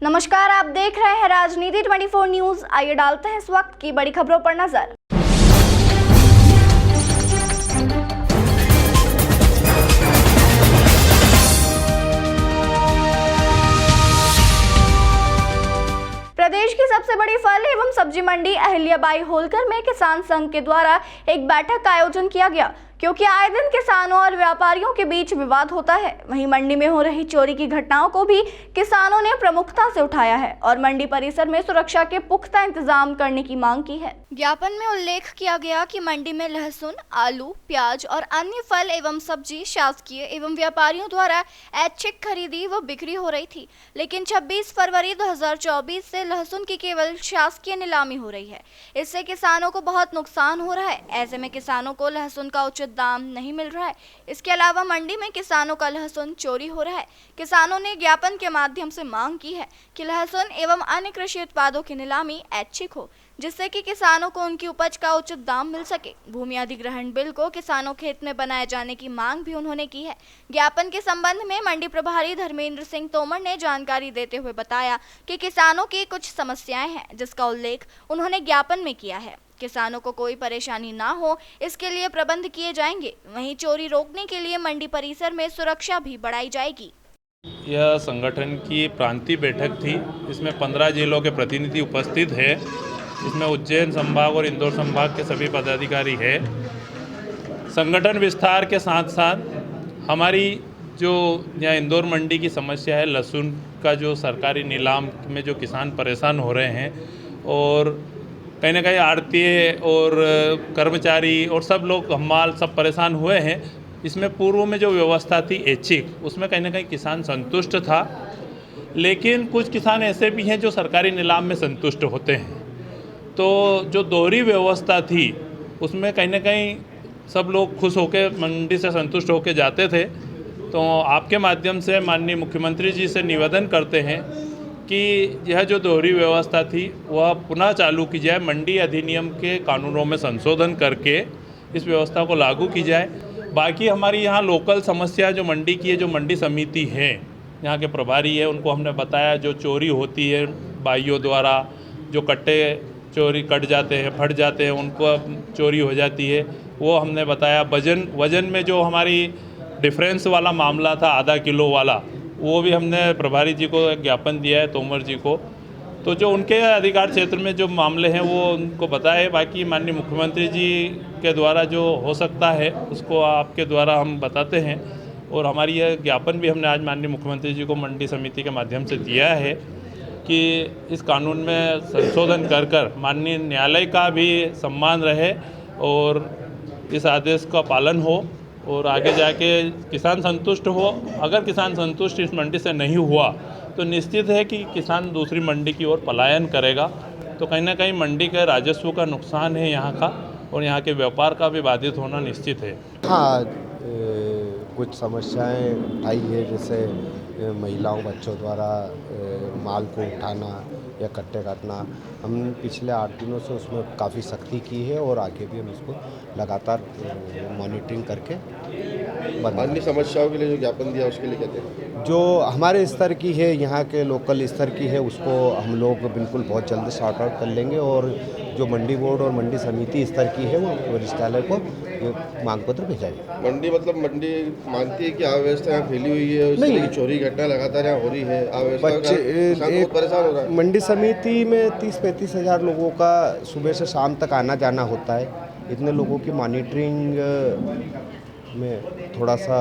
नमस्कार, आप देख रहे हैं राजनीति 24 न्यूज। आइए डालते हैं इस वक्त की बड़ी खबरों पर नजर। प्रदेश की सबसे बड़ी फल एवं सब्जी मंडी अहिल्याबाई होलकर में किसान संघ के द्वारा एक बैठक का आयोजन किया गया। क्योंकि आए दिन किसानों और व्यापारियों के बीच विवाद होता है, वहीं मंडी में हो रही चोरी की घटनाओं को भी किसानों ने प्रमुखता से उठाया है और मंडी परिसर में सुरक्षा के पुख्ता इंतजाम करने की मांग की है। ज्ञापन में उल्लेख किया गया कि मंडी में लहसुन, आलू, प्याज और अन्य फल एवं सब्जी शासकीय एवं व्यापारियों द्वारा ऐच्छिक खरीदी व बिक्री हो रही थी, लेकिन 26 फरवरी 2024 से लहसुन की केवल शासकीय नीलामी हो रही है। इससे किसानों को बहुत नुकसान हो रहा है। ऐसे में किसानों को लहसुन का उचित दाम नहीं मिल रहा है। इसके अलावा मंडी में किसानों का लहसुन चोरी हो रहा है। किसानों ने ज्ञापन के माध्यम से मांग की है कि लहसुन एवं अन्य कृषि उत्पादों की नीलामी ऐच्छिक हो, जिससे कि किसानों को उनकी उपज का उचित दाम मिल सके। भूमि अधिग्रहण बिल को किसानों खेत में बनाए जाने की मांग भी उन्होंने की है। ज्ञापन के संबंध में मंडी प्रभारी धर्मेंद्र सिंह तोमर ने जानकारी देते हुए बताया कि किसानों की कुछ समस्याएं हैं, जिसका उल्लेख उन्होंने ज्ञापन में किया है। किसानों को कोई परेशानी ना हो, इसके लिए प्रबंध किए जाएंगे। वहीं चोरी रोकने के लिए मंडी परिसर में सुरक्षा भी बढ़ाई जाएगी। यह संगठन की प्रांतीय बैठक थी। इसमें 15 जिलों के प्रतिनिधि उपस्थित है। इसमें उज्जैन संभाग और इंदौर संभाग के सभी पदाधिकारी हैं। संगठन विस्तार के साथ साथ हमारी जो यहाँ इंदौर मंडी की समस्या है, लहसुन का जो सरकारी नीलाम में जो किसान परेशान हो रहे हैं और कहीं ना कहीं आड़तीय और कर्मचारी और सब लोग हमाल सब परेशान हुए हैं। इसमें पूर्व में जो व्यवस्था थी ऐच्छिक, उसमें कहीं ना कहीं किसान संतुष्ट था, लेकिन कुछ किसान ऐसे भी हैं जो सरकारी नीलाम में संतुष्ट होते हैं। तो जो दोहरी व्यवस्था थी उसमें कहीं ना कहीं सब लोग खुश होकर मंडी से संतुष्ट होकर जाते थे। तो आपके माध्यम से माननीय मुख्यमंत्री जी से निवेदन करते हैं कि यह जो दोहरी व्यवस्था थी वह पुनः चालू की जाए। मंडी अधिनियम के कानूनों में संशोधन करके इस व्यवस्था को लागू की जाए। बाकी हमारी यहाँ लोकल समस्या जो मंडी की है, जो मंडी समिति है, यहाँ के प्रभारी है, उनको हमने बताया जो चोरी होती है भाइयों द्वारा, जो कट्टे चोरी कट जाते हैं, फट जाते हैं, उनको चोरी हो जाती है, वो हमने बताया। वजन में जो हमारी डिफरेंस वाला मामला था, आधा किलो वाला, वो भी हमने प्रभारी जी को ज्ञापन दिया है, तोमर जी को। तो जो उनके अधिकार क्षेत्र में जो मामले हैं वो उनको बताए। बाकी माननीय मुख्यमंत्री जी के द्वारा जो हो सकता है उसको आपके द्वारा हम बताते हैं। और हमारी यह ज्ञापन भी हमने आज माननीय मुख्यमंत्री जी को मंडी समिति के माध्यम से दिया है कि इस कानून में संशोधन कर माननीय न्यायालय का भी सम्मान रहे और इस आदेश का पालन हो और आगे जाके किसान संतुष्ट हो। अगर किसान संतुष्ट इस मंडी से नहीं हुआ तो निश्चित है कि किसान दूसरी मंडी की ओर पलायन करेगा। तो कहीं ना कहीं मंडी के राजस्व का नुकसान है यहाँ का और यहाँ के व्यापार का भी बाधित होना निश्चित है। हाँ, कुछ समस्याएं उठाई है, जैसे महिलाओं बच्चों द्वारा माल को उठाना या कट्टे काटना। हम पिछले 8 दिनों से उसमें काफ़ी सख्ती की है और आगे भी हम इसको लगातार मॉनिटरिंग करके अन्य समस्याओं के लिए जो ज्ञापन दिया उसके लिए कहते हैं जो हमारे स्तर की है, यहाँ के लोकल स्तर की है, उसको हम लोग बिल्कुल बहुत जल्द सॉर्ट आउट कर लेंगे। और जो मंडी बोर्ड और मंडी समिति स्तर की है वो वरिष्ठालय को मांग पत्र भेजाएगी। मंडी मतलब मंडी मानती है कि अव्यवस्था यहाँ फैली हुई है, नहीं चोरी घटना लगातार यहाँ हो रही है, एक परेशान हो रहा है। मंडी समिति में 30-35 हज़ार लोगों का सुबह से शाम तक आना जाना होता है। इतने लोगों की मॉनिटरिंग में थोड़ा सा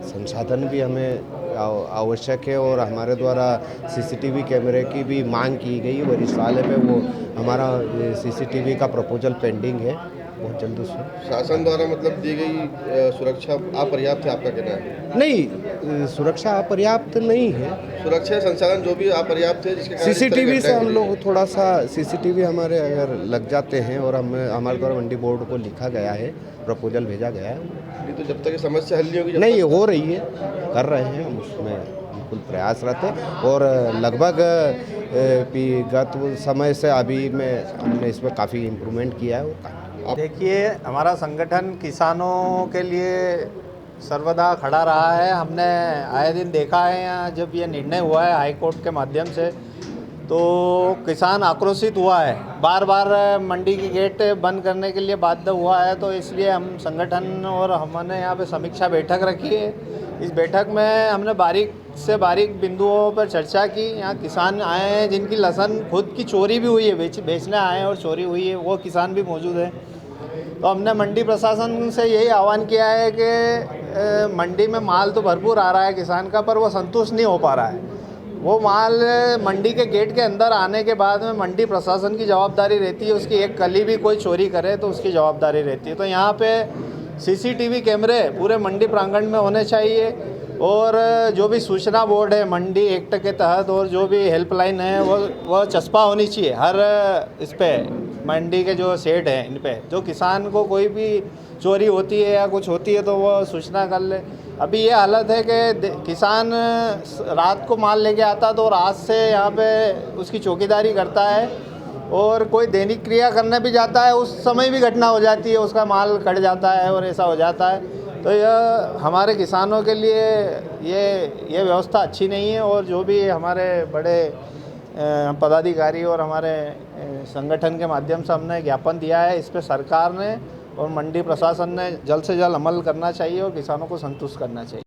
संसाधन भी हमें आवश्यक है और हमारे द्वारा सीसीटीवी कैमरे की भी मांग की गई वरिष्ठालय में। वो हमारा सीसीटीवी का प्रपोजल पेंडिंग है, बहुत जल्द उसमें। शासन द्वारा मतलब दी गई सुरक्षा अपर्याप्त है, आपका कहना है? नहीं, सुरक्षा अपर्याप्त नहीं है। सुरक्षा संसाधन जो भी अपर्याप्त है, जिसके सीसीटीवी से हम लोग थोड़ा सा सीसीटीवी हमारे अगर लग जाते हैं और हमारे द्वारा मंडी बोर्ड को लिखा गया है, प्रपोजल भेजा गया है। तो जब तक समस्या हल नहीं होगी, नहीं हो रही है, कर रहे हैं हम, उसमें बिल्कुल प्रयासरत है। और लगभग गत समय से अभी में हमने इसमें काफ़ी इम्प्रूवमेंट किया है। देखिए, हमारा संगठन किसानों के लिए सर्वदा खड़ा रहा है। हमने आए दिन देखा है यहाँ जब ये निर्णय हुआ है हाई कोर्ट के माध्यम से तो किसान आक्रोशित हुआ है, बार बार मंडी के गेट बंद करने के लिए बाध्य हुआ है। तो इसलिए हम संगठन और हमने यहाँ पे समीक्षा बैठक रखी है। इस बैठक में हमने बारीक से बारीक बिंदुओं पर चर्चा की। यहाँ किसान आए हैं जिनकी लहसुन खुद की चोरी भी हुई है, बेचने आए हैं और चोरी हुई है, वो किसान भी मौजूद हैं। तो हमने मंडी प्रशासन से यही आह्वान किया है कि मंडी में माल तो भरपूर आ रहा है किसान का, पर वो संतुष्ट नहीं हो पा रहा है। वो माल मंडी के गेट के अंदर आने के बाद में मंडी प्रशासन की जवाबदारी रहती है, उसकी एक कली भी कोई चोरी करे तो उसकी जवाबदारी रहती है। तो यहाँ पे सीसीटीवी कैमरे पूरे मंडी प्रांगण में होने चाहिए और जो भी सूचना बोर्ड है मंडी एक्ट के तहत और जो भी हेल्पलाइन है वो चस्पा होनी चाहिए हर इस पे मंडी के जो सेट हैं इन पे, जो किसान को कोई भी चोरी होती है या कुछ होती है तो वो सूचना कर ले। अभी ये हालत है कि किसान रात को माल लेके आता तो रात से यहाँ पे उसकी चौकीदारी करता है और कोई दैनिक क्रिया करने भी जाता है, उस समय भी घटना हो जाती है, उसका माल कट जाता है और ऐसा हो जाता है। तो यह हमारे किसानों के लिए ये व्यवस्था अच्छी नहीं है और जो भी हमारे बड़े पदाधिकारी और हमारे संगठन के माध्यम से हमने ज्ञापन दिया है, इस पर सरकार ने और मंडी प्रशासन ने जल्द से जल्द अमल करना चाहिए और किसानों को संतुष्ट करना चाहिए।